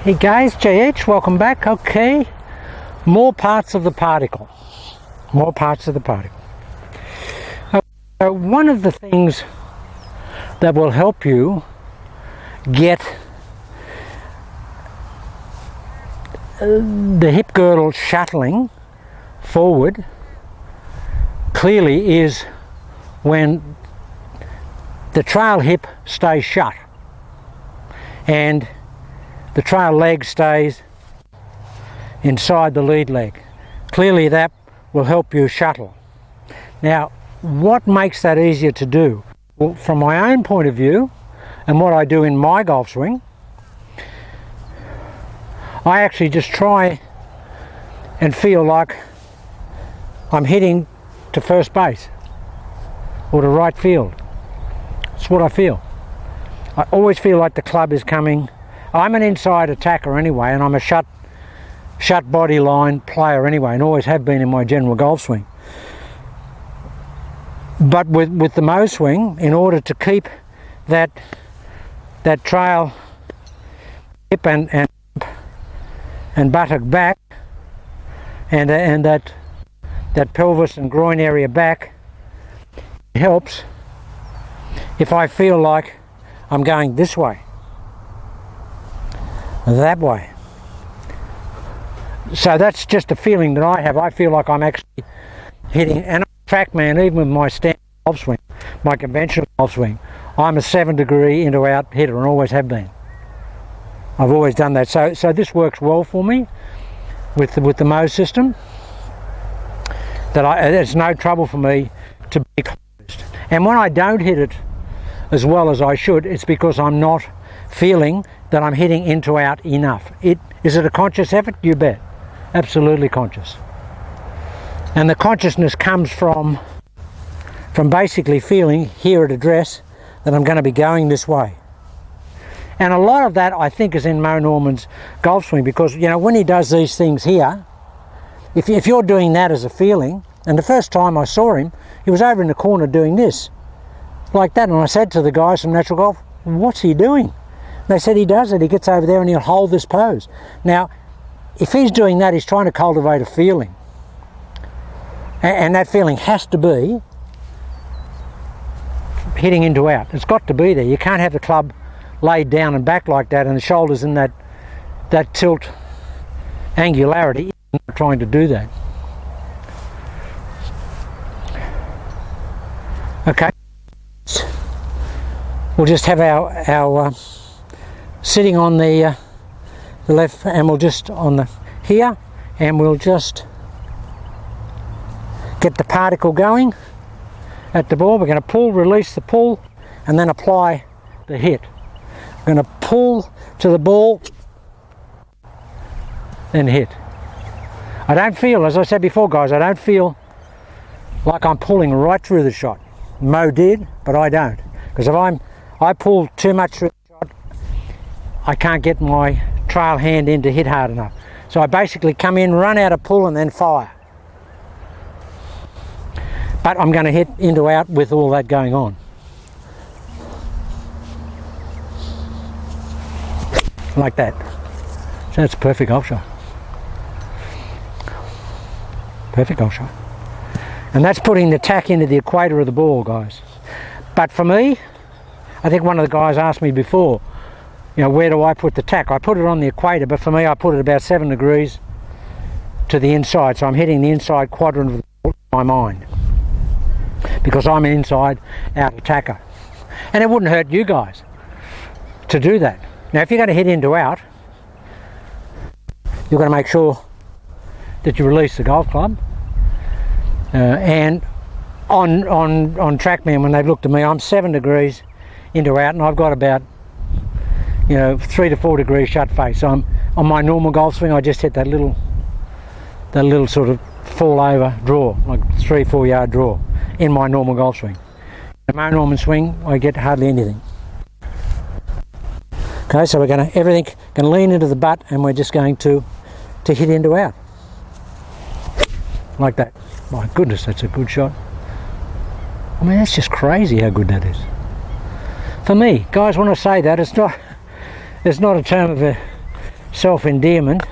Hey guys, JH, welcome back. Okay, more parts of the particle. More parts of the particle. One of the things that will help you get the hip girdle shuttling forward clearly is when the trail hip stays shut and the trail leg stays inside the lead leg. Clearly that will help you shuttle. Now, what makes that easier to do? Well, from my own point of view and what I do in my golf swing, I actually just try and feel like I'm hitting to first base or to right field. That's what I feel. I always feel like the club is coming. I'm an inside attacker anyway, and I'm a shut body line player anyway, and always have been in my general golf swing. But with the Moe swing, in order to keep that trail hip and buttock back, and that pelvis and groin area back, it helps if I feel like I'm going this way, that way. So that's just a feeling that I have. I feel like I'm actually hitting, and I'm a TrackMan even with my standard golf swing, my conventional golf swing. I'm a 7-degree into-out hitter and always have been. I've always done that. So this works well for me with the Moe system. It's no trouble for me to be closed. And when I don't hit it as well as I should, it's because I'm not feeling that I'm hitting into-out enough. Is it a conscious effort? You bet. Absolutely conscious. And the consciousness comes from basically feeling here at address that I'm going to be going this way. And a lot of that I think is in Mo Norman's golf swing, because you know when he does these things here, if you're doing that as a feeling, and the first time I saw him, he was over in the corner doing this, like that, and I said to the guys from Natural Golf, what's he doing? They said he does it, he gets over there and he'll hold this pose. Now, if he's doing that, he's trying to cultivate a feeling. And that feeling has to be hitting into out. It's got to be there. You can't have the club laid down and back like that and the shoulders in that tilt angularity. I'm not trying to do that. Okay. We'll just have our sitting on the left, and we'll just on the here, and we'll just get the particle going at the ball. We're going to pull, release the pull, and then apply the hit. We're going to pull to the ball, then hit. I don't feel, as I said before, guys, I don't feel like I'm pulling right through the shot. Mo did, but I don't, because if I pull too much through the shot, I can't get my trail hand in to hit hard enough. So I basically come in, run out of pull, and then fire. But I'm going to hit into out with all that going on. Like that. So that's a perfect golf shot. Perfect golf shot. And that's putting the tack into the equator of the ball, guys. But for me, I think one of the guys asked me before, you know, where do I put the tack? I put it on the equator, but for me I put it about 7 degrees to the inside. So I'm hitting the inside quadrant of the ball in my mind, because I'm an inside out attacker. And it wouldn't hurt you guys to do that. Now if you're going to hit into out, you're going to make sure that you release the golf club. And on TrackMan, when they've looked at me, I'm 7 degrees into out, and I've got about 3 to 4 degrees shut face. So I'm on my normal golf swing. I just hit that little sort of fall over draw, like 3-4 yard draw in my normal golf swing. The Mo Norman swing, I get hardly anything. Okay, so everything can lean into the butt, and we're just going to hit into out like that. My goodness, that's a good shot. I mean, that's just crazy how good that is. For me, guys, when I say that, it's not a term of self-endearment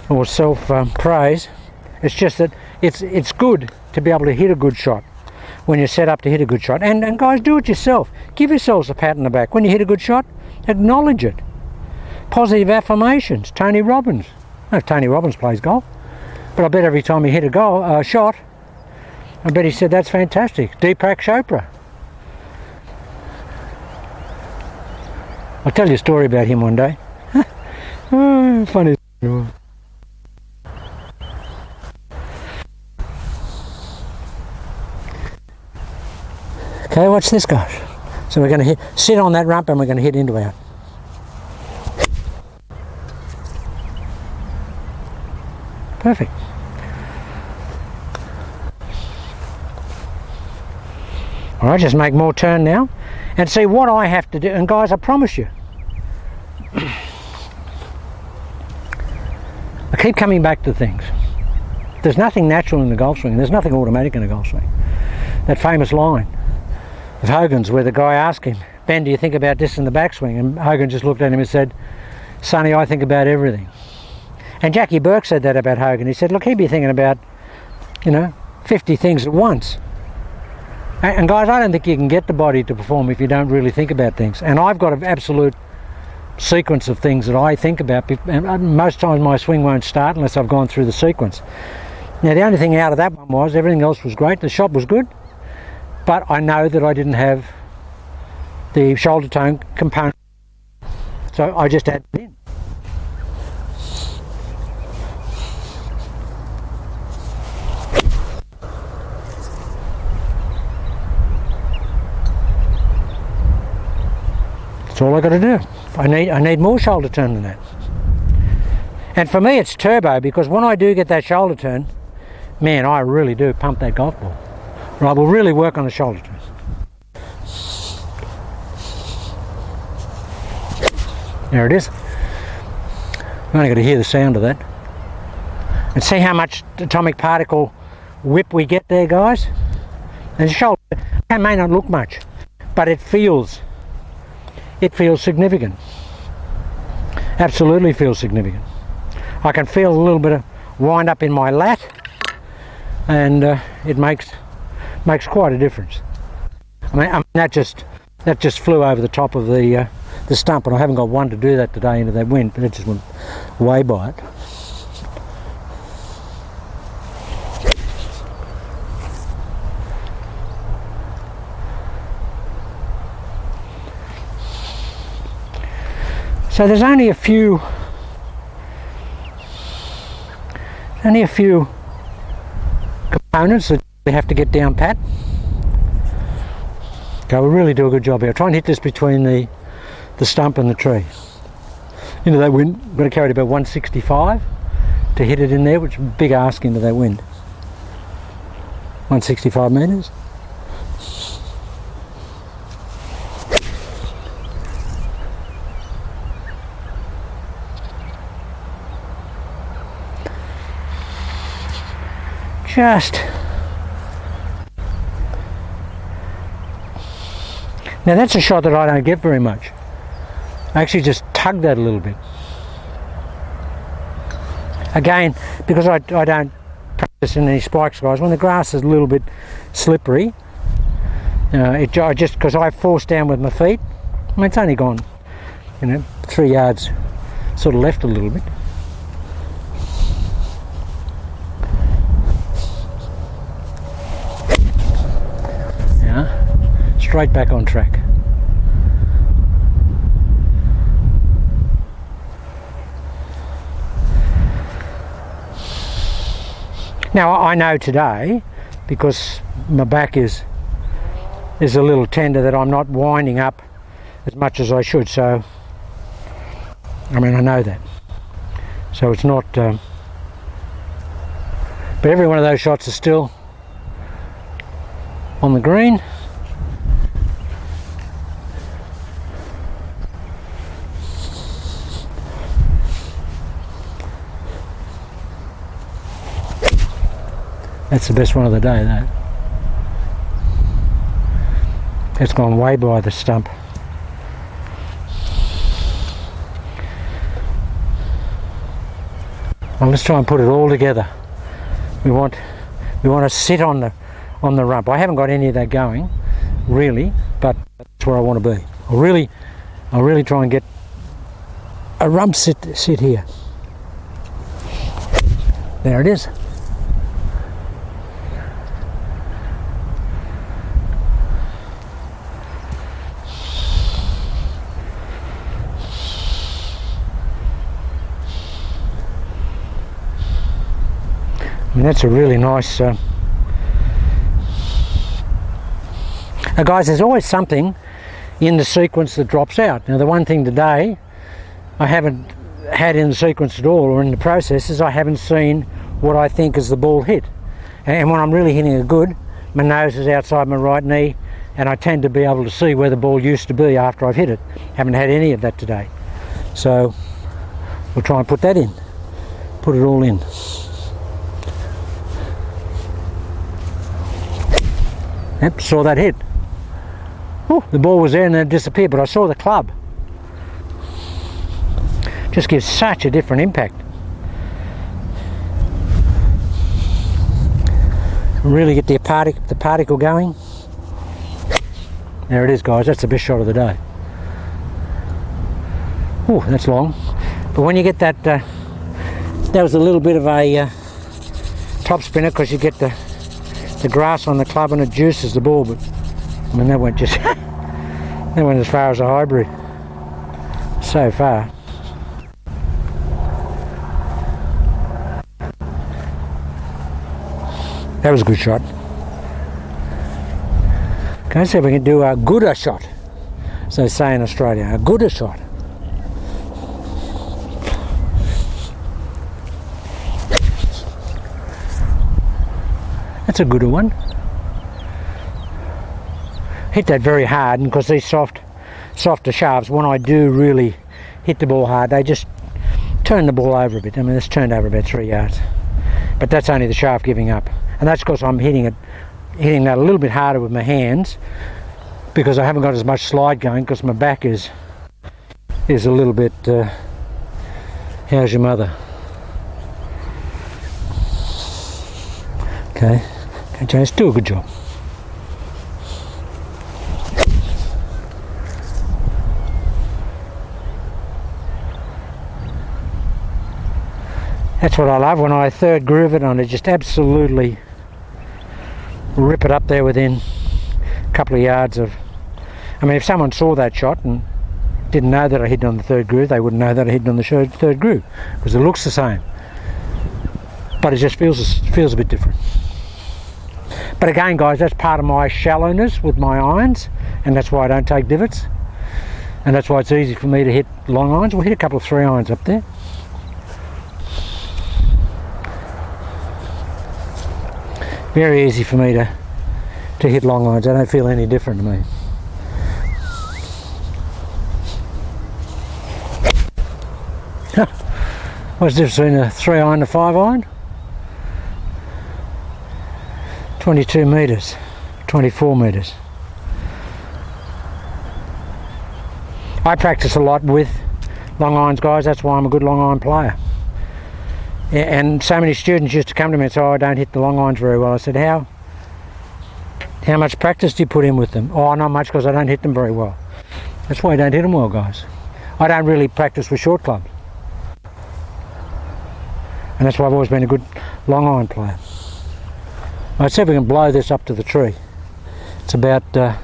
or self-praise. It's just that it's good to be able to hit a good shot when you're set up to hit a good shot. And guys, do it yourself. Give yourselves a pat on the back. When you hit a good shot, acknowledge it. Positive affirmations. Tony Robbins. I don't know if Tony Robbins plays golf, but I bet every time he hit a shot, I bet he said, that's fantastic. Deepak Chopra. I'll tell you a story about him one day. Oh, funny. Okay, watch this, guys. So we're going to sit on that rump and we're going to hit into out. Perfect. All right, just make more turn now and see what I have to do. And guys, I promise you, I keep coming back to things. There's nothing natural in the golf swing. There's nothing automatic in a golf swing. That famous line of Hogan's where the guy asked him, Ben, do you think about this in the backswing? And Hogan just looked at him and said, Sonny, I think about everything. And Jackie Burke said that about Hogan. He said, look, he'd be thinking about, 50 things at once. And guys, I don't think you can get the body to perform if you don't really think about things. And I've got an absolute sequence of things that I think about. And most times my swing won't start unless I've gone through the sequence. Now, the only thing out of that one was everything else was great. The shot was good. But I know that I didn't have the shoulder tone component. So I just added it in. That's all I got to do. I need more shoulder turn than that. And for me it's turbo, because when I do get that shoulder turn, man, I really do pump that golf ball. Right, we'll really work on the shoulder turn. There it is. I've only got to hear the sound of that. And see how much atomic particle whip we get there, guys? And the shoulder, it may not look much, but it feels significant. Absolutely feels significant. I can feel a little bit of wind up in my lat, and it makes quite a difference. I mean that just flew over the top of the stump, and I haven't got one to do that today into that wind, but it just went way by it. So there's only a few components that we have to get down pat. Okay, we'll really do a good job here. Try and hit this between the stump and the tree. Into that wind, we've got to carry it about 165 to hit it in there, which is a big ask into that wind. 165 metres. Now that's a shot that I don't get very much. I actually just tug that a little bit. Again, because I don't practice in any spikes, guys, when the grass is a little bit slippery, because I force down with my feet. I mean, it's only gone, 3 yards sort of left a little bit. Straight back on track. Now I know today, because my back is a little tender, that I'm not winding up as much as I should, so I know that. So it's not but every one of those shots is still on the green. That's the best one of the day, that. It's gone way by the stump. Well, let's try and put it all together. We want to sit on the rump. I haven't got any of that going, really, but that's where I want to be. I'll really try and get a rump sit here. There it is. I mean, that's a really nice... Now guys, there's always something in the sequence that drops out. Now the one thing today I haven't had in the sequence at all, or in the process, is I haven't seen what I think is the ball hit. And when I'm really hitting it good, my nose is outside my right knee, and I tend to be able to see where the ball used to be after I've hit it. Haven't had any of that today. So we'll try and put that in. Put it all in. Yep, saw that hit. Oh, the ball was there and then it disappeared, but I saw the club. Just gives such a different impact. Really get the particle going. There it is, guys. That's the best shot of the day. Oh, that's long. But when you get that, that was a little bit of a top spinner, because you get the grass on the club and it juices the ball. But I mean, that went just that went as far as a hybrid. So far. That was a good shot. Okay, so we can do a gooder shot. So they say in Australia, a gooder shot. That's a gooder one. Hit that very hard, and because these softer shafts, when I do really hit the ball hard, they just turn the ball over a bit. I mean, it's turned over about 3 yards. But that's only the shaft giving up. And that's because I'm hitting that a little bit harder with my hands, because I haven't got as much slide going, because my back is a little bit how's your mother? Okay, James, do a good job. That's what I love, when I third groove it on, it just absolutely rip it up there within a couple of yards of... I mean, if someone saw that shot and didn't know that I hit it on the third groove, they wouldn't know that I hit it on the third groove, because it looks the same, but it just feels a bit different. But again, guys, that's part of my shallowness with my irons, and that's why I don't take divots, and that's why it's easy for me to hit long irons. We'll hit a couple of 3 irons up there. Very easy for me to hit long irons. They don't feel any different to me. What's the difference between a 3 iron and a 5 iron? 22 metres, 24 metres. I practice a lot with long irons, guys. That's why I'm a good long iron player. And so many students used to come to me and say, oh, I don't hit the long irons very well. I said, how much practice do you put in with them? Oh, not much, because I don't hit them very well. That's why I don't hit them well, guys. I don't really practice with short clubs. And that's why I've always been a good long iron player. Let's see if we can blow this up to the tree. It's about, the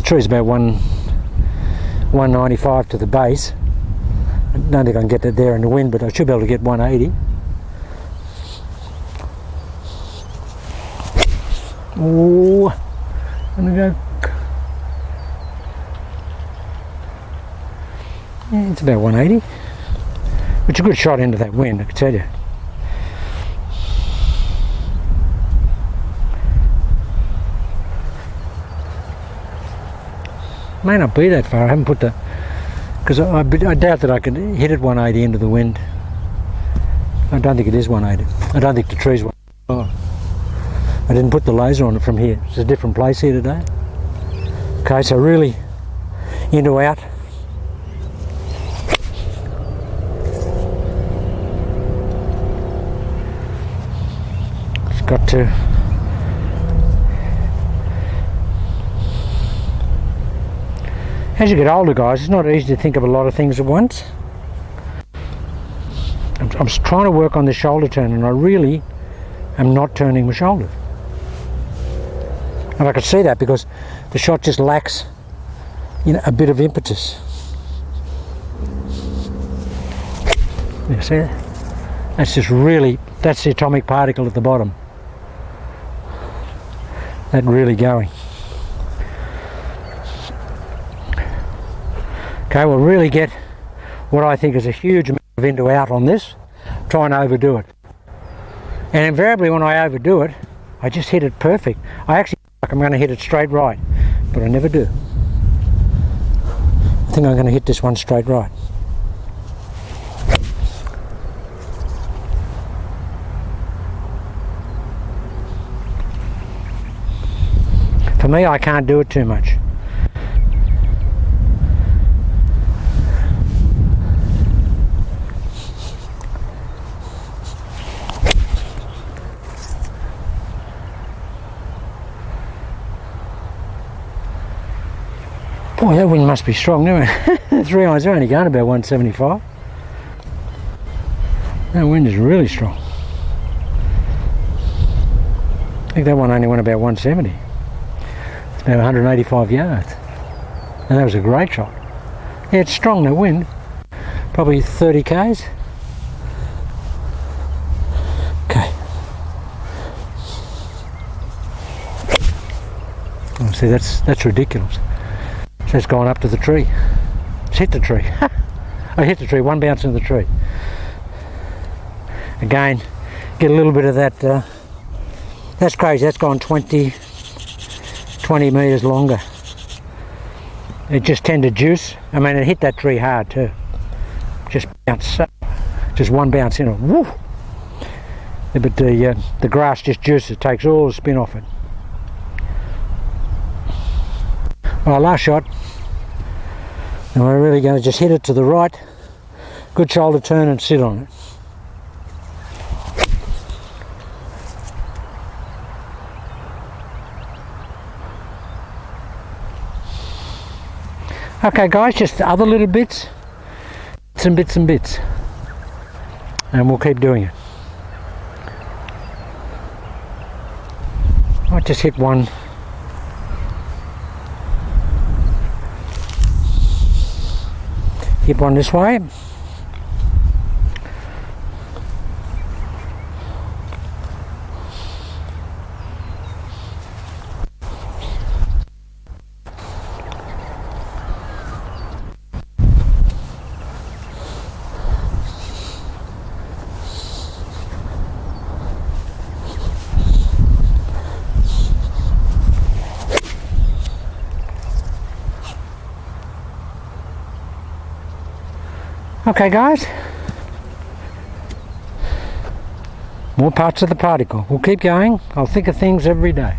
tree's about 195 to the base. I don't think I can get that there in the wind, but I should be able to get 180. Oh, let me go. Yeah, it's about 180. Which is a good shot into that wind, I can tell you. May not be that far. I haven't put the... Because I doubt that I could hit it 180 into the wind. I don't think it is 180. I don't think the tree's 180. Oh. I didn't put the laser on it from here. It's a different place here today. Okay, so really into out. got to as you get older, guys, it's not easy to think of a lot of things at once. I'm trying to work on the shoulder turn, and I really am not turning my shoulder. And I could see that because the shot just lacks, you know, a bit of impetus. You see that? That's just really, that's the atomic particle at the bottom. That really going. Okay, we'll really get what I think is a huge amount of into out on this. Try and overdo it. And invariably when I overdo it, I just hit it perfect. I actually feel like I'm going to hit it straight right, but I never do. I think I'm going to hit this one straight right. For me, I can't do it too much. Boy, that wind must be strong, isn't it? 3 irons are only going about 175. That wind is really strong. I think that one only went about 170. It's about 185 yards. And that was a great shot. Yeah, it's strong, that wind. Probably 30 k's. Okay. Oh, see, that's ridiculous. So it's gone up to the tree. It's hit the tree. I hit the tree, one bounce into the tree. Again, get a little bit of that. That's crazy, that's gone 20 metres longer. It just tended juice. I mean, it hit that tree hard too. Just bounce, just one bounce in it. Woo! But the grass just juices, it takes all the spin off it. Well, last shot. And we're really going to just hit it to the right. Good shoulder turn and sit on it. Okay guys, just other little bits. Some bits and bits. And we'll keep doing it. I just hit one. Hit one this way. Okay guys, more parts of the particle. We'll keep going. I'll think of things every day.